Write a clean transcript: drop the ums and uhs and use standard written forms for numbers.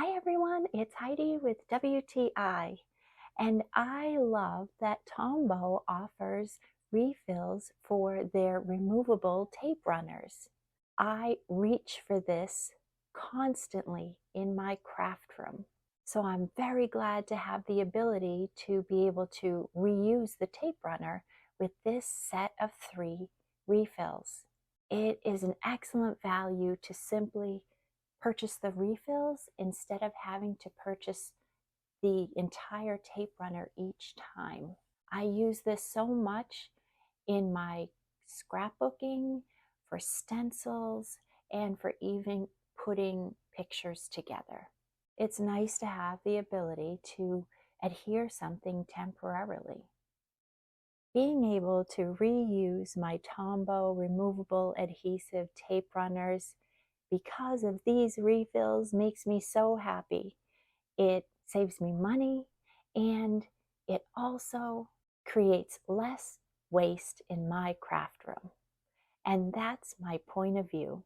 Hi everyone, it's Heidi with WTI, and I love that Tombow offers refills for their removable tape runners. I reach for this constantly in my craft room, so I'm very glad to have the ability to be able to reuse the tape runner with this set of 3 refills. It is an excellent value to simply purchase the refills instead of having to purchase the entire tape runner each time. I use this so much in my scrapbooking, for stencils, and for even putting pictures together. It's nice to have the ability to adhere something temporarily. Being able to reuse my Tombow removable adhesive tape runners because of these refills makes me so happy. It saves me money and it also creates less waste in my craft room. And that's my point of view.